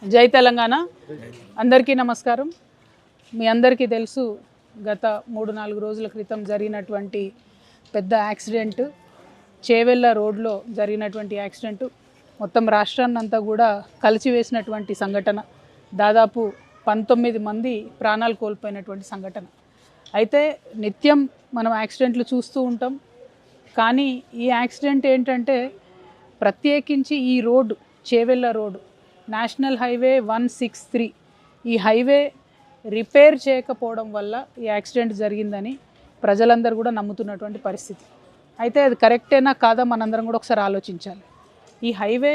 జై తెలంగాణ. అందరికీ నమస్కారం. మీ అందరికీ తెలుసు, గత 3-4 రోజుల క్రితం జరిగినటువంటి పెద్ద యాక్సిడెంట్, చేవెళ్ళ రోడ్లో జరిగినటువంటి యాక్సిడెంట్ మొత్తం రాష్ట్రాన్నంతా కూడా కలిసివేసినటువంటి సంఘటన. దాదాపు 19 మంది ప్రాణాలు కోల్పోయినటువంటి సంఘటన. అయితే నిత్యం మనం యాక్సిడెంట్లు చూస్తూ ఉంటాం, కానీ ఈ యాక్సిడెంట్ ఏంటంటే ప్రత్యేకించి ఈ road, Chevella road, national highway 163, ఈ హైవే రిపేర్ చేయకపోవడం వల్ల ఈ యాక్సిడెంట్ జరిగిందని ప్రజలందరూ కూడా నమ్ముతున్నటువంటి పరిస్థితి. అయితే అది కరెక్టేనా కాదా మనందరం కూడా ఒకసారి ఆలోచించాలి. ఈ హైవే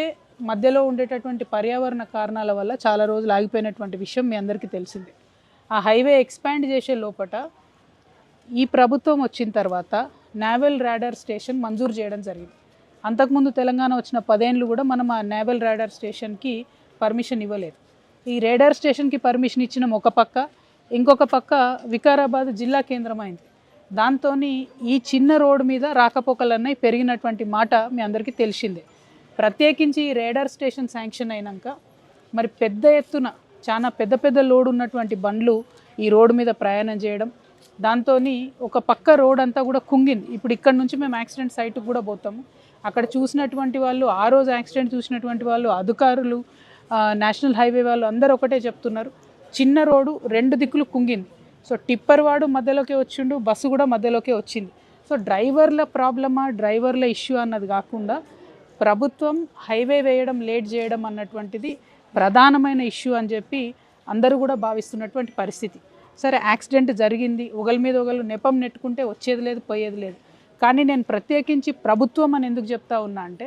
మధ్యలో ఉండేటటువంటి పర్యావరణ కారణాల వల్ల చాలా రోజులు ఆగిపోయినటువంటి విషయం మీ అందరికీ తెలిసిందే. ఆ హైవే ఎక్స్పాండ్ చేసే లోపట ఈ ప్రభుత్వం వచ్చిన తర్వాత నేవల్ రాడార్ స్టేషన్ మంజూరు చేయడం జరిగింది. అంతకుముందు తెలంగాణ వచ్చిన 10 ఏళ్ళు కూడా మనం ఆ నేవల్ రాడార్ స్టేషన్కి పర్మిషన్ ఇవ్వలేదు. ఈ రేడార్ స్టేషన్కి పర్మిషన్ ఇచ్చిన ఒక పక్క, ఇంకొక పక్క వికారాబాద్ జిల్లా కేంద్రం అయింది. దాంతో ఈ చిన్న రోడ్డు మీద రాకపోకలన్నీ పెరిగినటువంటి మాట మీ అందరికీ తెలిసిందే. ప్రత్యేకించి ఈ రేడార్ స్టేషన్ శాంక్షన్ అయినాక మరి పెద్ద ఎత్తున చాలా పెద్ద లోడ్ ఉన్నటువంటి బండ్లు ఈ రోడ్డు మీద ప్రయాణం చేయడం, దాంతో ఒక పక్క రోడ్ అంతా కూడా కుంగింది. ఇప్పుడు ఇక్కడ నుంచి మేము యాక్సిడెంట్ సైట్కి కూడా పోతాము. అక్కడ చూసినటువంటి వాళ్ళు, ఆ రోజు యాక్సిడెంట్ చూసినటువంటి వాళ్ళు, అధికారులు, నేషనల్ హైవే వాళ్ళు అందరూ ఒకటే చెప్తున్నారు, చిన్న రోడ్డు 2 దిక్కులు కుంగింది. సో టిప్పర్ వాడు మధ్యలోకి వచ్చిండు, బస్సు కూడా మధ్యలోకి వచ్చింది. సో డ్రైవర్ల ప్రాబ్లమా, డ్రైవర్ల ఇష్యూ అన్నది కాకుండా ప్రభుత్వం హైవే వేయడం లేట్ చేయడం అన్నటువంటిది ప్రధానమైన ఇష్యూ అని చెప్పి అందరూ కూడా భావిస్తున్నటువంటి పరిస్థితి. సరే, యాక్సిడెంట్ జరిగింది, ఒకరి మీద ఒకరు నెపం నెట్టుకుంటే వచ్చేది లేదు, పోయేది లేదు. కానీ నేను ప్రత్యేకించి ప్రభుత్వం అని ఎందుకు చెప్తా ఉన్నా అంటే,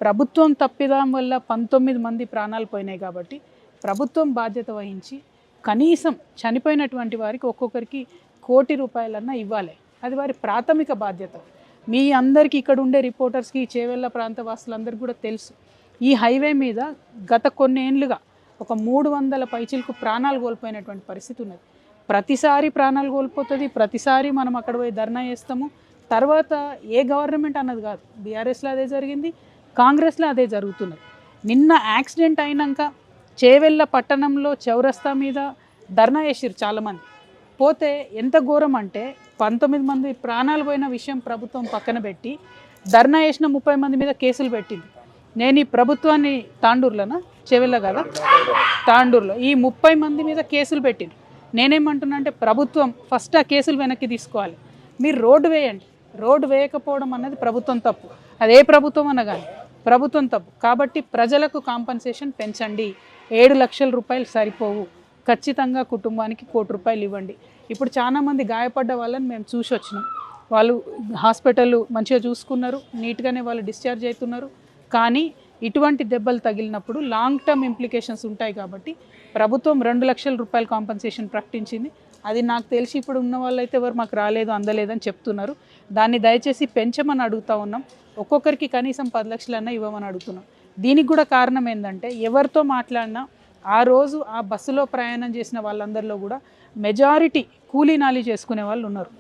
ప్రభుత్వం తప్పిదం వల్ల 19 మంది ప్రాణాలు పోయినాయి కాబట్టి ప్రభుత్వం బాధ్యత వహించి కనీసం చనిపోయినటువంటి వారికి ఒక్కొక్కరికి 1 కోటి రూపాయలన్నా ఇవ్వాలి. అది వారి ప్రాథమిక బాధ్యత. మీ అందరికీ, ఇక్కడ ఉండే రిపోర్టర్స్కి, చేవెళ్ళ ప్రాంత వాసులందరికీ కూడా తెలుసు, ఈ హైవే మీద గత కొన్ని ఏళ్ళుగా ఒక 300 పైచిలకు ప్రాణాలు కోల్పోయినటువంటి పరిస్థితి ఉన్నది. ప్రతిసారి ప్రాణాలు కోల్పోతుంది, ప్రతిసారి మనం అక్కడ పోయి ధర్నా చేస్తాము. తర్వాత ఏ గవర్నమెంట్ అన్నది కాదు, బీఆర్ఎస్లో అదే జరిగింది, కాంగ్రెస్లో అదే జరుగుతున్నది. నిన్న యాక్సిడెంట్ అయినాక చేవెళ్ళ పట్టణంలో చౌరస్తా మీద ధర్నా చేసిరు చాలామంది. పోతే ఎంత ఘోరం అంటే 19 మంది ప్రాణాలు పోయిన విషయం ప్రభుత్వం పక్కన పెట్టి ధర్నా చేసిన 30 మంది మీద కేసులు పెట్టింది. నేను ఈ ప్రభుత్వాన్ని తాండూరులోనా, చేవెళ్ళ కదా, తాండూరులో ఈ 30 మంది మీద కేసులు పెట్టింది. నేనేమంటున్నా అంటే, ప్రభుత్వం ఫస్ట్ ఆ కేసులు వెనక్కి తీసుకోవాలి. మీరు రోడ్డు వేయండి, రోడ్డు వేయకపోవడం అన్నది ప్రభుత్వం తప్పు. అదే ప్రభుత్వం అనగానే ప్రభుత్వం తప్పు. కాబట్టి ప్రజలకు కాంపన్సేషన్ పెంచండి. 7 లక్షల రూపాయలు సరిపోవు, ఖచ్చితంగా కుటుంబానికి 1 కోటి రూపాయలు ఇవ్వండి. ఇప్పుడు చాలామంది గాయపడ్డ వాళ్ళని మేము చూసి వచ్చినాం. వాళ్ళు హాస్పిటల్ మంచిగా చూసుకున్నారు, నీట్గానే వాళ్ళు డిశ్చార్జ్ అవుతున్నారు. కానీ ఇటువంటి దెబ్బలు తగిలినప్పుడు లాంగ్ టర్మ్ ఇంప్లికేషన్స్ ఉంటాయి. కాబట్టి ప్రభుత్వం 2 లక్షల రూపాయల కాంపన్సేషన్ ప్రకటించింది. అది నాకు తెలిసి ఇప్పుడు ఉన్న వాళ్ళైతే ఎవరు మాకు రాలేదు, అందలేదని చెప్తున్నారు. దాన్ని దయచేసి పెంచమని అడుగుతూ ఉన్నాం. ఒక్కొక్కరికి కనీసం 10 లక్షలన్నా ఇవ్వమని అడుగుతున్నాం. దీనికి కూడా కారణం ఏంటంటే, ఎవరితో మాట్లాడినా ఆ రోజు ఆ బస్సులో ప్రయాణం చేసిన వాళ్ళందరిలో కూడా మెజారిటీ కూలీ నాలి చేసుకునే వాళ్ళు ఉన్నారు.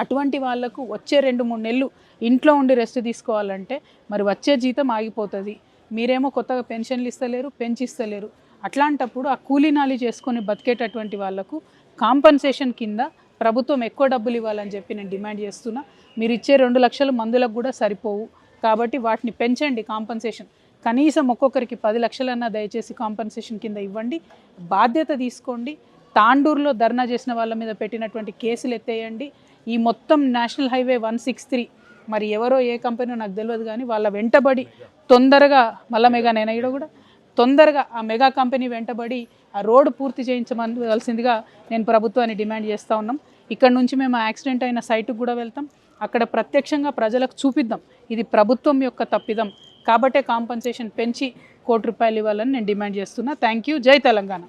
అటువంటి వాళ్లకు వచ్చే 2-3 నెలలు ఇంట్లో ఉండి రెస్ట్ తీసుకోవాలంటే మరి వచ్చే జీతం ఆగిపోతుంది. మీరేమో కొత్తగా పెన్షన్లు ఇస్తలేరు, పెంచిస్తలేరు. అట్లాంటప్పుడు ఆ కూలీ నాలి చేసుకొని బతికేటటువంటి వాళ్లకు కాంపన్సేషన్ కింద ప్రభుత్వం ఎక్కువ డబ్బులు ఇవ్వాలని చెప్పి నేను డిమాండ్ చేస్తున్నా. మీరు ఇచ్చే 2 లక్షలు మందులకు కూడా సరిపోవు. కాబట్టి వాటిని పెంచండి కాంపన్సేషన్. కనీసం ఒక్కొక్కరికి 10 లక్షలన్నా దయచేసి కాంపన్సేషన్ కింద ఇవ్వండి. బాధ్యత తీసుకోండి. తాండూరులో ధర్నా చేసిన వాళ్ళ మీద పెట్టినటువంటి కేసులు ఎత్తేయండి. ఈ మొత్తం నేషనల్ హైవే 163 మరి ఎవరో ఏ కంపెనీలో నాకు తెలియదు, కానీ వాళ్ళ వెంటబడి తొందరగా, మళ్ళా మెగా నేనైనా కూడా తొందరగా ఆ మెగా కంపెనీ వెంటబడి ఆ రోడ్డు పూర్తి చేయించవలసిందిగా నేను ప్రభుత్వాన్ని డిమాండ్ చేస్తూ ఉన్నాం. ఇక్కడ నుంచి మేము యాక్సిడెంట్ అయిన సైటుకు కూడా వెళ్తాం. అక్కడ ప్రత్యక్షంగా ప్రజలకు చూపిద్దాం ఇది ప్రభుత్వం యొక్క తప్పిదం. కాబట్టే కాంపన్సేషన్ పెంచి 1 కోటి రూపాయలు ఇవ్వాలని నేను డిమాండ్ చేస్తున్నా. Thank you. జై తెలంగాణ.